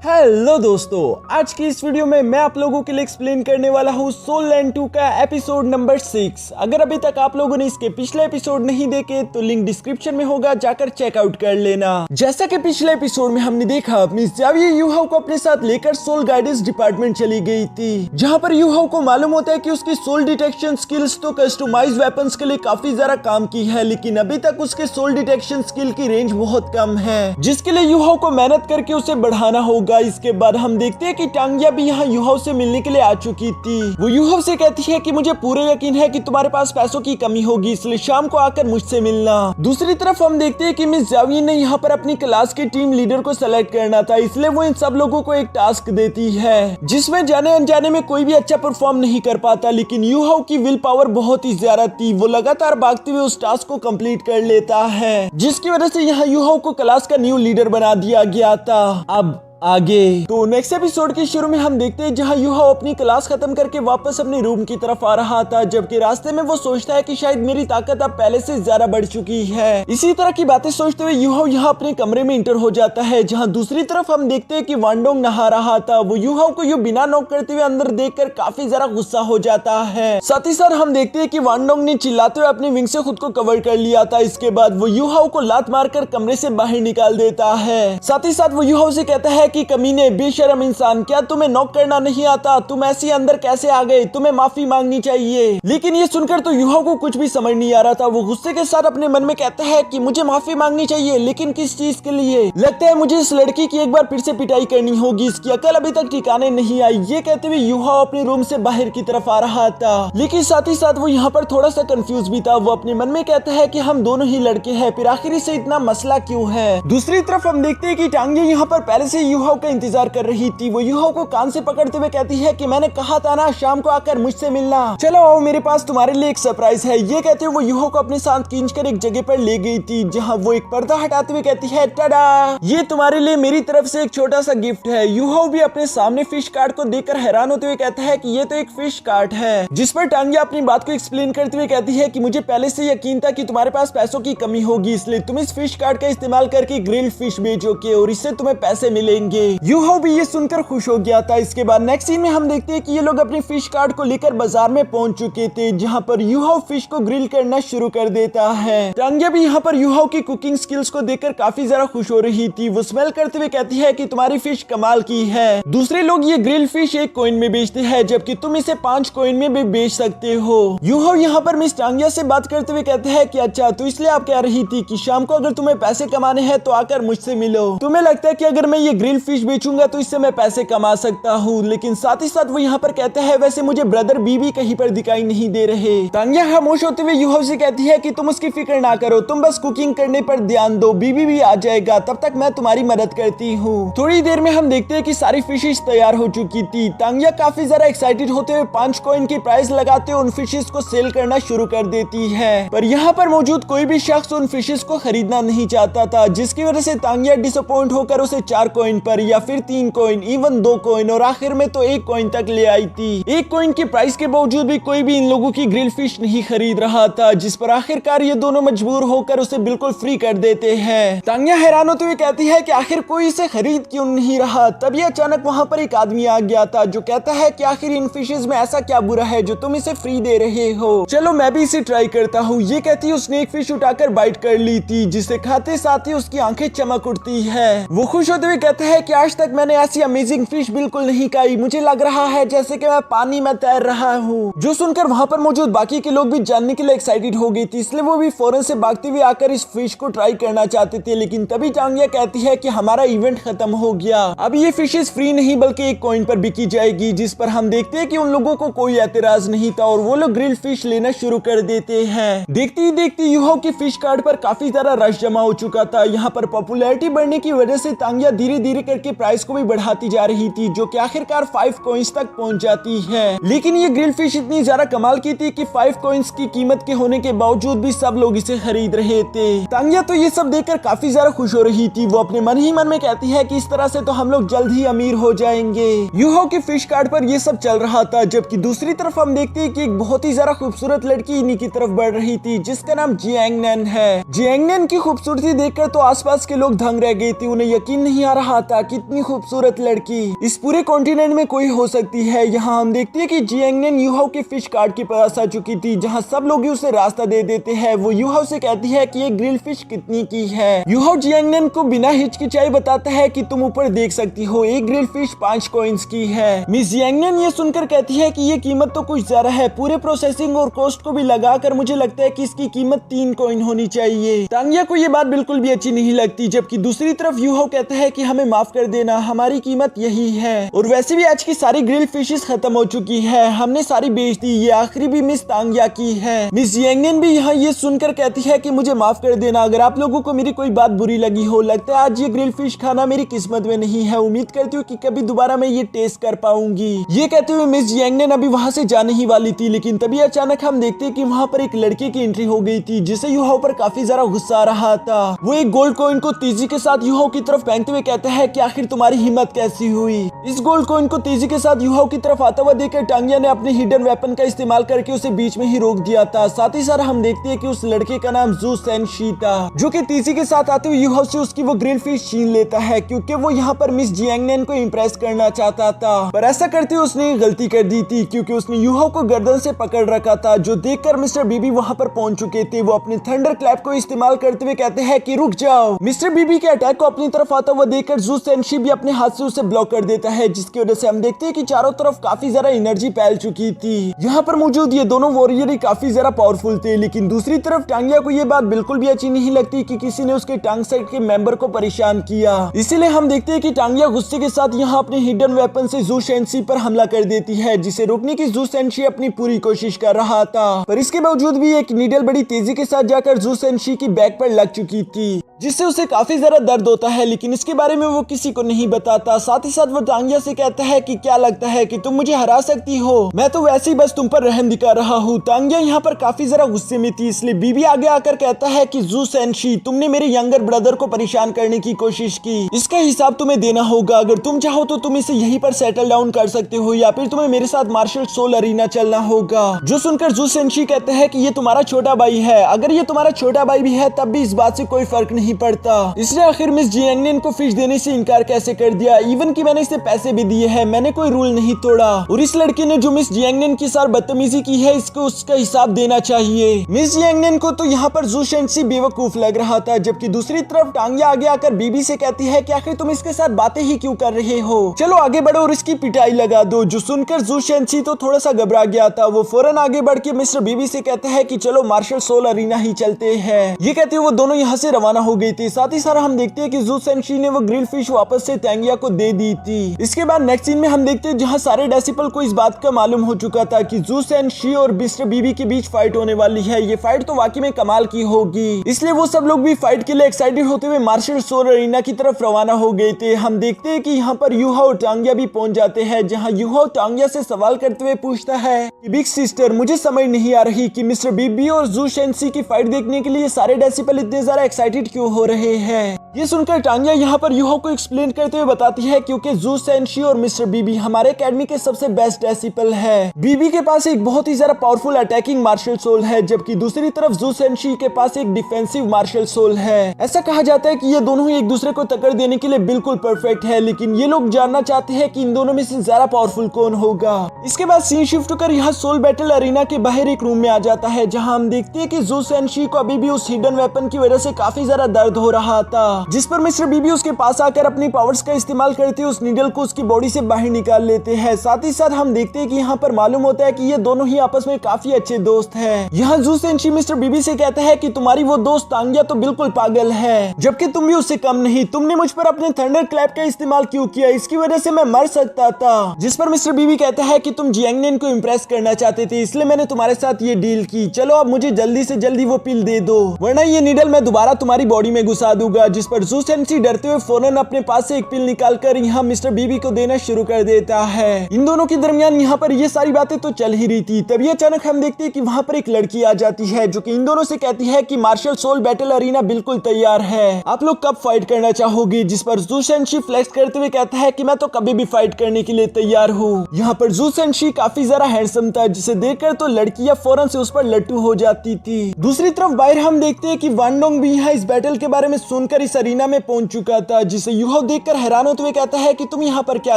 Hello दोस्तों, आज की इस वीडियो में मैं आप लोगों के लिए एक्सप्लेन करने वाला हूँ सोल लैंड 2 का एपिसोड नंबर 6। अगर अभी तक आप लोगों ने इसके पिछले एपिसोड नहीं देखे तो लिंक डिस्क्रिप्शन में होगा, जाकर चेकआउट कर लेना। जैसा कि पिछले एपिसोड में हमने देखा, मिस जाविये यूहाओ को अपने साथ लेकर सोल गाइडेंस डिपार्टमेंट चली गई थी, जहाँ पर यूहाओ को मालूम होता है कि उसकी सोल डिटेक्शन स्किल्स तो कस्टमाइज वेपन्स के लिए काफी ज्यादा काम की है, लेकिन अभी तक उसके सोल डिटेक्शन स्किल की रेंज बहुत कम है, जिसके लिए यूहाओ को मेहनत करके उसे बढ़ाना होगा। इसके बाद हम देखते हैं कि टांगिया भी यहाँ यूहाओ से मिलने के लिए आ चुकी थी। वो यूहाओ से कहती है कि मुझे पूरे यकीन है कि तुम्हारे पास पैसों की कमी होगी, इसलिए शाम को आकर मुझसे मिलना। दूसरी तरफ हम देखते हैं कि मिस जाविये ने यहाँ पर अपनी क्लास के टीम लीडर को सेलेक्ट करना था, इसलिए वो इन सब लोगों को एक टास्क देती है, जिसमें जाने अनजाने में कोई भी अच्छा परफॉर्म नहीं कर पाता, लेकिन यूहाओ की विल पावर बहुत ही ज्यादा थी। वो लगातार भागते हुए उस टास्क को कंप्लीट कर लेता है, जिसकी वजह से यहाँ यूहाओ को क्लास का न्यू लीडर बना दिया गया था। अब आगे तो नेक्स्ट एपिसोड के शुरू में हम देखते हैं जहां यूहाओ अपनी क्लास खत्म करके वापस अपने रूम की तरफ आ रहा था, जबकि रास्ते में वो सोचता है कि शायद मेरी ताकत अब पहले से ज्यादा बढ़ चुकी है। इसी तरह की बातें सोचते हुए यूहाओ यहाँ अपने कमरे में इंटर हो जाता है, जहां दूसरी तरफ हम देखते हैं कि वांडोंग नहा रहा था। वो यूहाओ को यूं बिना नॉक करते हुए अंदर देखकर काफी ज्यादा गुस्सा हो जाता है। साथ ही साथ हम देखते हैं कि वांडोंग ने चिल्लाते हुए अपनी विंग से खुद को कवर कर लिया था। इसके बाद वो यूहाओ को लात मारकर कमरे से बाहर निकाल देता है। साथ ही साथ वो यूहाओ से कहता है कि कमीने, बेशरम इंसान, क्या तुम्हें नॉक करना नहीं आता? तुम ऐसे अंदर कैसे आ गए? तुम्हें माफी मांगनी चाहिए। लेकिन ये सुनकर तो यूहाओ को कुछ भी समझ नहीं आ रहा था। वो गुस्से के साथ अपने मन में कहता है कि मुझे माफी मांगनी चाहिए, लेकिन किस चीज के लिए? लगता है मुझे इस लड़की की एक बार फिर से पिटाई करनी होगी, इसकी अकल अभी तक ठिकाने नहीं आई। ये कहते हुए यूहाओ अपने रूम से बाहर की तरफ आ रहा था, लेकिन साथ ही साथ वो यहाँ पर थोड़ा सा कंफ्यूज भी था। वो अपने मन में कहता है कि हम दोनों ही लड़के हैं, फिर आखिर से इतना मसला क्यों है? दूसरी तरफ हम देखते हैं कि टांगिया यहाँ पर पहले से यूहाओ का इंतजार कर रही थी। वो यूहाओ को कान से पकड़ते हुए कहती है कि मैंने कहा था ना शाम को आकर मुझसे मिलना। चलो आओ, मेरे पास तुम्हारे लिए एक सरप्राइज है। ये कहते हुए वो यूहाओ को अपने साथ खींचकर एक जगह पर ले गई थी, जहां वो एक पर्दा हटाते हुए कहती है, टाडा, ये तुम्हारे लिए मेरी तरफ से एक छोटा सा गिफ्ट है। यूहाओ भी अपने सामने फिश कार्ड को देखकर हैरान होते हुए कहता है कि ये तो एक फिश कार्ड है, जिस पर टांगिया अपनी बात को एक्सप्लेन करते हुए कहती है कि मुझे पहले से यकीन था कि तुम्हारे पास पैसों की कमी होगी, इसलिए तुम इस फिश कार्ड का इस्तेमाल करके ग्रिल्ड फिश बेचोगे और इससे तुम्हें पैसे मिलेंगे। यूहाओ भी ये सुनकर खुश हो गया था। इसके बाद नेक्स्ट सीन में हम देखते हैं कि ये लोग अपनी फिश कार्ड को लेकर बाजार में पहुंच चुके थे, जहां पर यूहाओ फिश को ग्रिल करना शुरू कर देता है। टांगिया भी यहाँ पर यूहाओ की कुकिंग स्किल्स को देखकर काफी ज्यादा खुश हो रही थी। वो स्मेल करते हुए कहती है कि तुम्हारी फिश कमाल की है। दूसरे लोग ये ग्रिल फिश 1 कॉइन में बेचते हैं, जबकि तुम इसे 5 कॉइन में भी बेच सकते हो। यूहाओ यहाँ पर मिस टांगिया से बात करते हुए कहते हैं कि अच्छा, तो इसलिए आप कह रही थी कि शाम को अगर तुम्हें पैसे कमाने हैं तो आकर मुझसे मिलो। तुम्हें लगता है कि अगर मैं ये ग्रिल फिश बेचूंगा तो इससे मैं पैसे कमा सकता हूँ? लेकिन साथ ही साथ वो यहाँ पर कहता है, वैसे मुझे ब्रदर बीबी कहीं पर दिखाई नहीं दे रहे। टांगिया खामोश होते हुए यूहाओ से कहती है कि तुम उसकी फिक्र ना करो, तुम बस कुकिंग करने पर ध्यान दो, बीबी भी आ जाएगा, तब तक मैं तुम्हारी मदद करती हूँ। थोड़ी देर में हम देखते हैं कि सारी फिशेस तैयार हो चुकी थी। टांगिया काफी ज्यादा एक्साइटेड होते हुए 5 कॉइन की प्राइस लगाते हुए उन फिशेस को सेल करना शुरू कर देती है, पर यहाँ पर मौजूद कोई भी शख्स उन फिशेस को खरीदना नहीं चाहता था, जिसकी वजह से टांगिया डिसअपॉइंट होकर उसे 4 कॉइन पर या फिर 3 कॉइन, इवन 2 कॉइन और आखिर में तो 1 कॉइन तक ले आई थी। 1 कॉइन की प्राइस के बावजूद भी कोई भी इन लोगों की ग्रिल फिश नहीं खरीद रहा था, जिस पर आखिरकार ये दोनों मजबूर होकर उसे बिल्कुल फ्री कर देते हैं। टांगिया हैरान होते हुए कहती है कि आखिर कोई इसे खरीद क्यों नहीं रहा। तभी अचानक वहाँ पर एक आदमी आ गया था, जो कहता है कि आखिर इन फिशेस में ऐसा क्या बुरा है जो तुम इसे फ्री दे रहे हो? चलो मैं भी इसे ट्राई करता हूँ। ये कहती उसने एक फिश उठाकर बाइट कर ली थी, जिसे खाते साथ ही उसकी आंखें चमक उठती है। वो खुश होते हुए कहता है कि आज तक मैंने ऐसी अमेजिंग फिश बिल्कुल नहीं खाई, मुझे लग रहा है जैसे कि मैं पानी में तैर रहा हूँ। जो सुनकर वहाँ पर मौजूद बाकी के लोग भी जानने के लिए एक्साइटेड हो गई थी, इसलिए वो भी फौरन से भागते हुए आकर इस फिश को ट्राई करना चाहते थे। लेकिन तभी टांगिया कहती है कि हमारा इवेंट खत्म हो गया, अब ये फिशेस फ्री नहीं बल्कि 1 कॉइन पर बिकी जाएगी, जिस पर हम देखते हैं कि उन लोगों को कोई एतराज नहीं था और वो लोग ग्रिल फिश लेना शुरू कर देते हैं। देखते ही देखते यूहाओ की फिश कार्ड पर काफी ज्यादा रश जमा हो चुका था। यहाँ पर पॉपुलैरिटी बढ़ने की वजह से टांगिया धीरे धीरे करके प्राइस को भी बढ़ाती जा रही थी, जो कि आखिरकार 5 कॉइन्स तक पहुंच जाती है। लेकिन ये ग्रिल फिश इतनी ज्यादा कमाल की थी कि 5 कॉइन्स की कीमत के होने के बावजूद भी सब लोग इसे खरीद रहे थे। टांगिया तो ये सब देखकर काफी ज्यादा खुश हो रही थी। वो अपने मन ही मन में कहती है कि इस तरह से तो हम लोग जल्द ही अमीर हो जाएंगे। यूहाओ के फिश कार्ड पर ये सब चल रहा था, जबकि दूसरी तरफ हम देखते हैं कि एक बहुत ही ज्यादा खूबसूरत लड़की इन्हीं की तरफ बढ़ रही थी, जिसका नाम जियांगनन है। जियांगनन की खूबसूरती देखकर तो आसपास के लोग दंग रह गए थे। उन्हें यकीन नहीं आ रहा था, कितनी खूबसूरत लड़की, इस पूरे कॉन्टिनेंट में कोई हो सकती है। यहाँ हम देखते हैं कि जियांगनेन यूहाओ के फिश कार्ट के पास आ चुकी थी, जहाँ सब लोग उसे रास्ता दे देते हैं। वो यूहाओ से कहती है कि ये ग्रिल फिश कितनी की है। यूहाओ जियांगनेन को बिना हिचकिचाई बताता है कि तुम ऊपर देख सकती हो, एक ग्रिल फिश 5 कॉइंस की है। मिस जियांगनेन ये सुनकर कहती है कि ये कीमत तो कुछ ज्यादा है, पूरे प्रोसेसिंग और कॉस्ट को भी लगाकर मुझे लगता है कि इसकी कीमत 3 कॉइन होनी चाहिए। टांगिया को ये बात बिल्कुल भी अच्छी नहीं लगती, जबकि दूसरी तरफ यूहाओ कहता है कि हमें माफ कर देना, हमारी कीमत यही है। और वैसे भी आज की सारी ग्रिल फिशेस खत्म हो चुकी है, हमने सारी बेच दी, ये आखिरी भी मिस टांगिया की है। मिस जियांगनेन भी यहाँ ये सुनकर कहती है कि मुझे माफ कर देना अगर आप लोगों को मेरी कोई बात बुरी लगी हो, लगता है आज ये ग्रिल फिश खाना मेरी किस्मत में नहीं है, उम्मीद करती हूँ कि कभी दोबारा मैं ये टेस्ट कर पाऊंगी। ये कहते हुए मिस जियांगनेन अभी वहाँ से जाने ही वाली थी, लेकिन तभी अचानक हम देखते हैं कि वहाँ पर एक लड़के की एंट्री हो गई थी, जिसे यूहाओ पर काफी ज्यादा गुस्सा आ रहा था। वो एक गोल्ड कॉइन को तेजी के साथ यूहाओ की तरफ फेंकते हुए कहता है कि आखिर तुम्हारी हिम्मत कैसी हुई। इस गोल्ड कॉइन को तेजी के साथ यूहाओ की तरफ आता हुआ देखकर टांगिया ने अपने हिडन वेपन का इस्तेमाल करके उसे बीच में ही रोक दिया था। साथ ही साथ हम देखते हैं कि उस लड़के का नाम जू सेनशी था, जो कि तेजी के साथ आते हुए यूहाओ से उसकी वो ग्रिल फिश छीन लेता है, क्योंकि वो यहाँ पर मिस जियांगनेन को इम्प्रेस करना चाहता था। पर ऐसा करते हुए उसने गलती कर दी थी, क्योंकि उसने यूहाओ को गर्दन से पकड़ रखा था, जो देखकर मिस्टर बीबी वहाँ पर पहुंच चुके थे। वो अपने थंडर क्लैप को इस्तेमाल करते हुए कहते हैं कि रुक जाओ। मिस्टर बीबी के अटैक को अपनी तरफ आता हुआ देखकर जू सेनशी भी अपने हाथ से उसे ब्लॉक कर देता है, जिसकी वजह से हम देखते हैं कि चारों तरफ काफी ज्यादा एनर्जी फैल चुकी थी। यहाँ पर मौजूद ये दोनों वॉरियर काफी ज्यादा पावरफुल थे, लेकिन दूसरी तरफ टांगिया को ये बात बिल्कुल भी अच्छी नहीं लगती कि किसी ने उसके टांग साइड के मेंबर को परेशान किया। इसीलिए हम देखते हैं कि टांगिया गुस्से के साथ यहाँ अपने हिडन वेपन से जू सेनशी पर हमला कर देती है, जिसे रोकने की जू सेनशी अपनी पूरी कोशिश कर रहा था। पर इसके बावजूद भी एक नीडल बड़ी तेजी के साथ जाकर जू सेनशी की बैक पर लग चुकी थी, जिससे उसे काफी ज्यादा दर्द होता है, लेकिन इसके बारे में वो किसी को नहीं बताता। साथ ही साथ वो टांगिया से कहता है कि क्या लगता है कि तुम मुझे हरा सकती हो, मैं तो वैसे ही बस तुम पर रहम दिखा रहा हूँ। टांगिया यहाँ पर काफी ज्यादा गुस्से में थी, इसलिए बीबी आगे आकर कहता है कि जू सेनशी, तुमने मेरे यंगर ब्रदर को परेशान करने की कोशिश की, इसका हिसाब तुम्हें देना होगा। अगर तुम चाहो तो तुम इसे यहीं पर सेटल डाउन कर सकते हो, या फिर तुम्हें मेरे साथ मार्शल सोल अरीना चलना होगा। जो सुनकर जू सेनशी कहते हैं कि ये तुम्हारा छोटा भाई है, अगर ये तुम्हारा छोटा भाई भी है तब भी इस बात से कोई फर्क नहीं पड़ता। इसने आखिर मिस जियांगनेन को फिश देने से इनकार कैसे कर दिया, इवन कि मैंने इसे पैसे भी दिए हैं, मैंने कोई रूल नहीं तोड़ा। और इस लड़के ने जो मिस जियांगनेन के साथ बदतमीजी की है, इसको उसका हिसाब देना चाहिए। मिस जियांगनेन को तो यहाँ पर जू सेनशी बेवकूफ लग रहा था, जबकि दूसरी तरफ टांगिया आगे आकर बीबी से कहती है कि आखिर तुम इसके साथ बातें ही क्यों कर रहे हो, चलो आगे बढ़ो और इसकी पिटाई लगा दो। जो सुनकर जू सेनशी तो थोड़ा सा घबरा गया था, वो फौरन आगे बढ़ के मिस्टर बीबी से कहता है कि चलो मार्शल सोल अरीना ही चलते हैं। ये कहते हुए वो दोनों यहाँ से रवाना हो गए थे। साथ ही साथ हम देखते हैं कि जू सेनशी ने वो ग्रिल फिश वापस से टांगिया को दे दी थी। इसके बाद नेक्स्ट सीन में हम देखते हैं जहाँ सारे डेसिपल को इस बात का मालूम हो चुका था कि जू सेनशी और मिस्टर बीबी के बीच फाइट होने वाली है। ये फाइट तो वाकई में कमाल की होगी, इसलिए वो सब लोग भी फाइट के लिए एक्साइटेड होते हुए मार्शल सोल अरीना की तरफ रवाना हो गए थे। हम देखते हैं कि यहाँ पर यूहाओ और टांगिया भी पहुंच जाते हैं, जहाँ यूहाओ टांगिया से सवाल करते हुए पूछता है कि बिग सिस्टर, मुझे समझ नहीं आ रही कि मिस्टर बीबी और जू सेनशी की फाइट देखने के लिए सारे डेसिपल इतने ज्यादा एक्साइटेड क्यों हो रहे हैं। ये सुनकर टांगिया यहाँ पर यूहाओ को एक्सप्लेन करते हुए बताती है क्योंकि जू सेनशी और मिस्टर बीबी हमारे एकेडमी के सबसे बेस्ट डेसिपल है। बीबी के पास एक बहुत ही ज्यादा पावरफुल अटैकिंग मार्शल सोल है, जबकि दूसरी तरफ जू सेनशी के पास एक डिफेंसिव मार्शल सोल है। ऐसा कहा जाता है कि ये दोनों ही एक दूसरे को टक्कर देने के लिए बिल्कुल परफेक्ट है, लेकिन ये लोग जानना चाहते हैं कि इन दोनों में से ज्यादा पावरफुल कौन होगा। इसके बाद सीन शिफ्ट कर यहाँ सोल बैटल अरीना के बाहर एक रूम में आ जाता है, जहाँ हम देखते हैं कि जू सेनशी को अभी भी उस हिडन वेपन की वजह से काफी ज्यादा दर्द हो रहा था, जिस पर मिस्टर बीबी उसके पास आकर अपनी पावर्स का इस्तेमाल करते हुए उस नीडल को उसकी बॉडी से बाहर निकाल लेते हैं। साथ ही साथ हम देखते हैं कि यहाँ पर मालूम होता है कि ये दोनों ही आपस में काफी अच्छे दोस्त हैं। यहाँ जू सेनशी मिस्टर बीबी से कहता है कि तुम्हारी वो दोस्त टांगिया तो बिल्कुल पागल है, जबकि तुम भी उससे कम नहीं, तुमने मुझ पर अपने थंडर क्लैप का इस्तेमाल क्यों किया, इसकी वजह से मैं मर सकता था। जिस पर मिस्टर बीबी कहता है कि तुम जियांगनेन को इम्प्रेस करना चाहते थे, इसलिए मैंने तुम्हारे साथ ये डील की, चलो अब मुझे जल्दी से जल्दी वो पिल दे दो, वरना ये नीडल मैं दोबारा तुम्हारी बॉडी में घुसा दूंगा। जिस पर जू सेनशी डरते हुए फौरन अपने पास से एक पिल निकालकर यहाँ मिस्टर बीबी को देना शुरू कर देता है। इन दोनों के दरमियान यहाँ पर ये सारी बातें तो चल ही रही थी, तभी अचानक हम देखते हैं कि वहाँ पर एक लड़की आ जाती है, जो कि इन दोनों से कहती है कि मार्शल सोल बैटल अरीना बिल्कुल तैयार है, आप लोग कब फाइट करना चाहोगे। जिस पर जू सेनशी फ्लेक्स करते हुए कहता है कि मैं तो कभी भी फाइट करने के लिए तैयार हूँ। यहाँ पर जू सेनशी काफी ज्यादा हैंडसम था, जिसे देखकर तो लड़कियां फौरन से उस पर लट्टू हो जाती थी। दूसरी तरफ बाहर हम देखते हैं कि वान डोंग भी यहाँ इस बैटल के बारे में सुनकर इस अरीना में पहुंच चुका था, जिसे युहाओ देखकर हैरान होते हुए कहता है कि तुम यहाँ पर क्या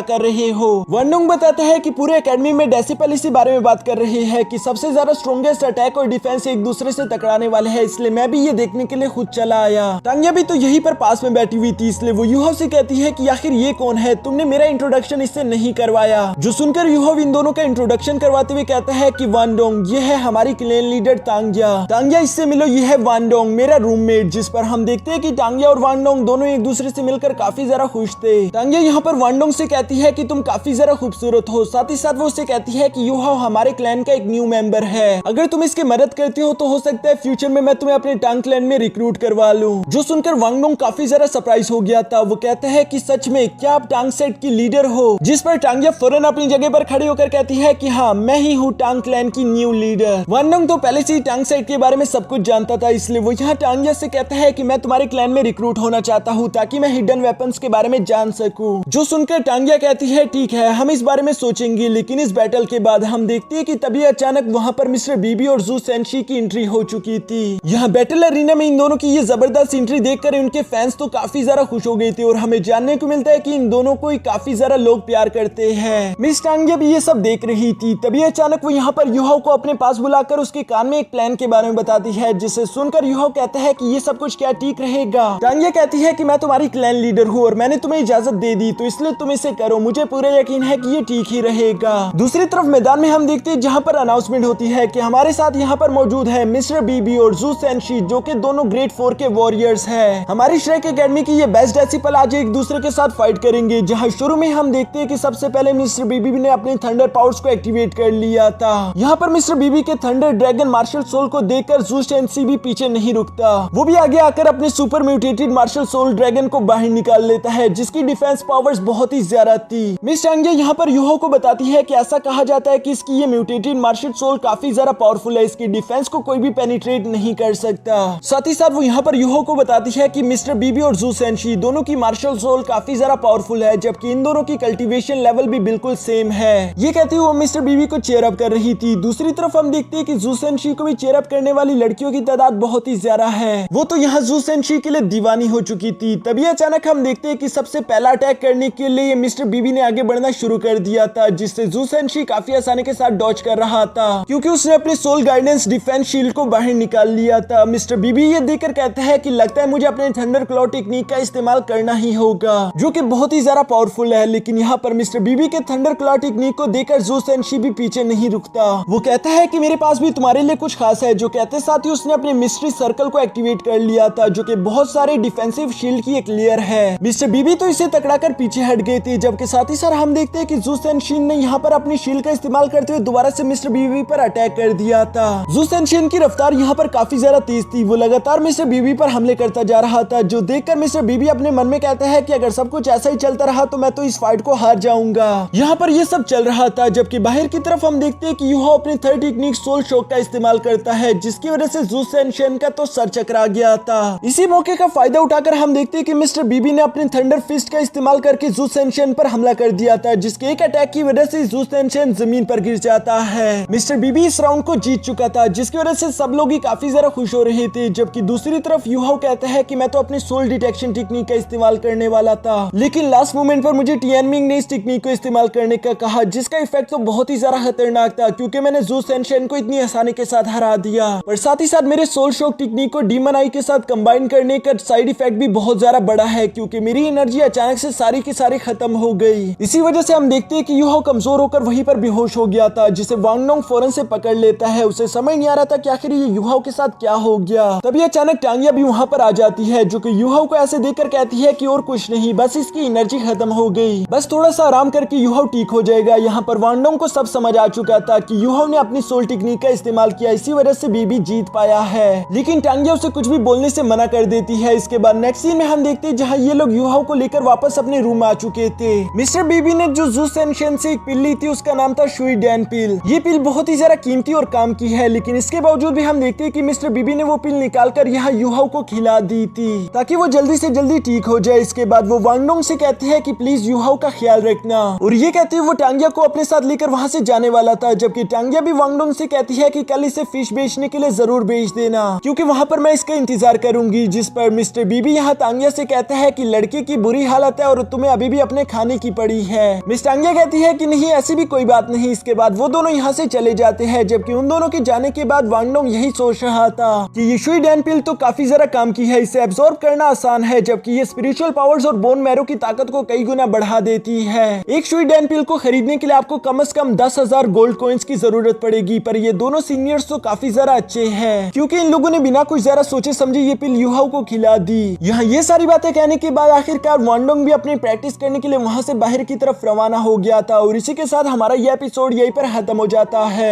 कर रहे हो। वांडोंग बताता है कि पूरे एकेडमी में डेसिपल इसी बारे में बात कर रहे हैं कि सबसे ज्यादा स्ट्रॉन्गेस्ट अटैक और डिफेंस एक दूसरे से टकराने वाले हैं, इसलिए मैं भी ये देखने के लिए खुद चला आया। टांग्या भी तो यहीं पर पास में बैठी हुई थी, इसलिए वो युहाओ से कहती है कि आखिर ये कौन है, तुमने मेरा इंट्रोडक्शन इससे नहीं करवाया। जो सुनकर युहाओ इन दोनों का इंट्रोडक्शन करवाते हुए कहता है कि वांडोंग ये है हमारी क्लैन लीडर टांग्या। टांग्या इससे मिलो, ये है वांडोंग मेरा रूममेट। जिस पर हम देखते हैं कि टांग्या और वांडोंग दोनों एक दूसरे से मिलकर काफी ज्यादा खुश थे। टांग्या यहाँ पर वांडोंग से कहती है कि तुम काफी ज्यादा खूबसूरत हो, साथ ही साथ वो उससे कहती है कि युहाओ हमारे क्लैन का एक न्यू मेंबर है, अगर तुम इसकी मदद करते हो तो हो सकता है फ्यूचर में मैं तुम्हें अपने टांग क्लैन में रिक्रूट करवा लूं। जो सुनकर वांडोंग काफी ज्यादा सरप्राइज हो गया था। वो कहता है कि सच में क्या आप टांग सेट की लीडर हो? जिस पर टांग्या फौरन अपनी जगह पर खड़ी होकर कहती है कि हाँ मैं ही हूँ टांग क्लैन की न्यू लीडर। वांडोंग तो पहले से ही टांग सेट के बारे में सब कुछ जानता था, इसलिए वो यहाँ टांग्या से कहता है कि मैं तुम्हारे क्लैन में रिक्रूट होना चाहता हूँ ताकि मैं हिडन वेपन्स के बारे में जान सकूं। जो सुनकर टांग्या कहती है ठीक है हम इस बारे में सोचेंगे, लेकिन इस बैटल के बाद हम देखते हैं कि तभी अचानक वहां पर मिस्टर बीबी और जू सेंशी की एंट्री हो चुकी थी। यहाँ बैटल अरीना में इन दोनों की ये जबरदस्त एंट्री देखकर उनके फैंस तो काफी ज्यादा खुश हो गए थे और हमें जानने को मिलता है कि इन दोनों को काफी ज्यादा लोग प्यार करते हैं। मिस टांग्या भी ये सब देख रही थी, तभी अचानक वो यहाँ पर युहाओ को अपने पास बुलाकर उसके कान में एक प्लान के बारे में बताती है, जिसे सुनकर युहाओ कहता है कि ये सब कुछ क्या ठीक रहेगा? टांग्या कहती है कि मैं तुम्हारी क्लैन लीडर हूँ और मैंने तुम्हें इजाजत दे दी, तो इसलिए तुम इसे करो, मुझे पूरा यकीन है कि ये ठीक ही रहेगा। दूसरी तरफ मैदान में हम देखते हैं जहाँ पर अनाउंसमेंट होती है कि हमारे साथ यहाँ पर मौजूद है मिस्टर बीबी और जू सेंशी, जो कि दोनों ग्रेड 4 के वॉरियर्स हैं। हमारी श्रेक एकेडमी की ये बेस्ट डेसिपल आज एक दूसरे के साथ फाइट करेंगे। जहाँ शुरू में हम देखते हैं कि सबसे पहले मिस्टर बीबी ने अपने थंडर पावर्स को एक्टिवेट कर लिया था। यहाँ पर मिस्टर बीबी के थंडर ड्रैगन मार्शल सोल को देखकर जू सेंशी भी पीछे नहीं रुकता, वो भी आगे आकर अपने super mutated martial soul dragon को बाहर निकाल लेता है, जिसकी डिफेंस पावर्स बहुत ही ज्यादा थी। मिस टांग्या यहाँ पर युहाओ को बताती है कि ऐसा कहा जाता है कि इसकी ये म्यूटेटेड मार्शल सोल काफी ज्यादा पावरफुल है, इसकी डिफेंस को कोई भी पेनिट्रेट नहीं कर सकता। साथ ही साथ वो यहाँ पर युहाओ को बताती है कि मिस्टर बीबी और जू सेंशी दोनों की मार्शल सोल काफी ज्यादा पावरफुल है, जबकि इन दोनों की कल्टीवेशन लेवल भी बिल्कुल सेम है। ये कहती हुए मिस्टर बीबी को चेयर अप कर रही थी। दूसरी तरफ हम देखते हैं कि जू सेंशी को भी चेयर अप करने वाली लड़कियों की तादाद बहुत ही ज्यादा है, वो तो यहाँ जू सेंशी के लिए दीवानी हो चुकी थी। तभी अचानक हम देखते हैं कि सबसे पहला अटैक करने के लिए मिस्टर बीबी ने आगे बढ़ना शुरू कर दिया था, जिससे जू सेंशी काफी आसानी के साथ डॉज कर रहा था, क्योंकि उसने अपने सोल गाइडेंस डिफेंस शील्ड को बाहर निकाल लिया था। मिस्टर बीबी ये देखकर कहता है कि लगता है मुझे अपने थंडर क्लॉ टेक्निक का इस्तेमाल करना ही होगा, जो कि बहुत ही ज्यादा पावरफुल है। लेकिन यहाँ पर मिस्टर बीबी के थंडर क्लॉ टेक्निक को देखकर जू सेंशी भी पीछे नहीं रुकता। वो कहता है कि मेरे पास भी तुम्हारे लिए कुछ खास है। जो कहते साथ ही उसने अपने मिस्ट्री सर्कल को एक्टिवेट कर लिया था, जो कि बहुत सारे डिफेंसिव शील्ड की एक लेयर है। मिस्टर बीबी तो इसे टकरा कर पीछे हट गए थे, जबकि साथ ही साथ हम देखते हैं कि जू सेंशिन ने यहाँ पर अपनी शील्ड का इस्तेमाल करते हुए दोबारा से मिस्टर बीबी पर अटैक कर दिया था। जू सेंशिन की रफ्तार यहाँ पर काफी ज्यादा तेज थी, वो लगातार मिस्टर बीबी पर हमले करता जा रहा था, जो देखकर मिस्टर बीबी अपने मन में कहता है कि अगर सब कुछ ऐसा ही चलता रहा तो मैं तो इस फाइट को हार जाऊंगा। यहाँ पर ये सब चल रहा था, जबकि बाहर की तरफ हम देखते हैं कि युहाओ अपनी थर्ड टेक्निक सोल शॉक का इस्तेमाल करता है, जिसकी वजह से जू सेंशिन का तो सर चकरा गया था। इसी मौके का फायदा उठाकर हम देखते हैं कि मिस्टर बीबी ने अपने थंडर फिस्ट का इस्तेमाल करके जू सेंशिन पर हमला कर दिया था, जिसके एक अटैक की वजह से जू सेंशिन जमीन पर गिर जाता है। मिस्टर बीबी इस राउंड को जीत चुका था, जिसकी वजह से सब लोग ही काफी ज्यादा खुश हो रहे थे। जबकि दूसरी तरफ युहाओ कहता है कि मैं तो अपने सोल डिटेक्शन टेक्निक का इस्तेमाल करने वाला था, लेकिन लास्ट मोमेंट पर मुझे टियानमिंग ने इस टेक्निक को इस्तेमाल करने का कहा, जिसका इफेक्ट तो बहुत ही ज्यादा खतरनाक था, क्योंकि मैंने जू सेंशिन को इतनी आसानी के साथ हरा दिया। पर साथ ही साथ मेरे सोल शॉक टेक्निक को डीमन आई के साथ कंबाइन करने का साइड इफेक्ट भी बहुत ज्यादा बड़ा है, क्योंकि मेरी एनर्जी अचानक से सारी की सारी खत्म हो गई। इसी वजह से हम देखते हैं कि युहाओ कमजोर होकर वहीं पर बेहोश हो गया था, जिसे वांगडोंग फौरन से पकड़ लेता है। उसे समझ नहीं आ रहा था कि आखिर ये युहाओ के साथ क्या हो गया। तभी अचानक टांग्या भी वहां पर आ जाती है, जो कि युहाओ को ऐसे देखकर कहती है कि और कुछ नहीं, बस इसकी एनर्जी खत्म हो गई, बस थोड़ा सा आराम करके युहाओ ठीक हो जाएगा। यहाँ पर वांगडोंग को सब समझ आ चुका था कि युहाओ ने अपनी सोल टेक्निक का इस्तेमाल किया, इसी वजह से बीबी जीत पाया है। लेकिन टांग्या उसे कुछ भी बोलने से मना कर देती है। इसके बाद नेक्स्ट सीन में हम देखते हैं जहाँ ये लोग युहाओ को लेकर वापस अपने रूम आ चुके थे। मिस्टर बीबी ने जो जू सेंशिन से एक पिल ली थी, उसका नाम था शुई डैन पिल। ये पिल बहुत ही ज्यादा कीमती और काम की है, लेकिन इसके बावजूद भी हम देखते हैं कि मिस्टर बीबी ने वो पिल निकालकर यहाँ युहाओ को खिला दी थी, ताकि वो जल्दी से जल्दी ठीक हो जाए। इसके बाद वो वांगडोंग से कहती है कि प्लीज युहाओ का ख्याल रखना, और ये कहती है वो टांग्या को अपने साथ लेकर वहाँ से जाने वाला था। जबकि टांग्या भी वांगडोंग से कहती है कि कल इसे फिश बेचने के लिए जरूर बेच देना, क्योंकि वहाँ पर मैं इसका इंतजार करूंगी। जिस पर मिस्टर बीबी यहाँ तांगिया से कहता है कि लड़के की बुरी हालत है और तुम्हें अभी भी अपने खाने की पड़ी है। मिस तांगिया कहती है कि नहीं ऐसी भी कोई बात नहीं। इसके बाद वो दोनों यहाँ से चले जाते हैं, जबकि उन दोनों के जाने के बाद वांग डोंग यही सोच रहा था कि ये शुई डैन पिल तो काफी जरा काम की है, इसे एब्सॉर्ब करना आसान है, जबकि ये स्पिरिचुअल पावर्स और बोन मैरो की ताकत को कई गुना बढ़ा देती है। एक शुई डैन पिल को खरीदने के लिए आपको कम से कम 10,000 गोल्ड कॉइंस की जरूरत पड़ेगी, पर ये दोनों सीनियर्स तो काफी जरा अच्छे हैं क्योंकि इन लोगों ने बिना कुछ जरा सोचे समझे ये पिल यूहाओ को खिला दी। यहाँ ये सारी बातें कहने के बाद आखिरकार वांग डोंग भी अपनी प्रैक्टिस करने के लिए वहां से बाहर की तरफ रवाना हो गया था। और इसी के साथ हमारा ये एपिसोड यहीं पर खत्म हो जाता है।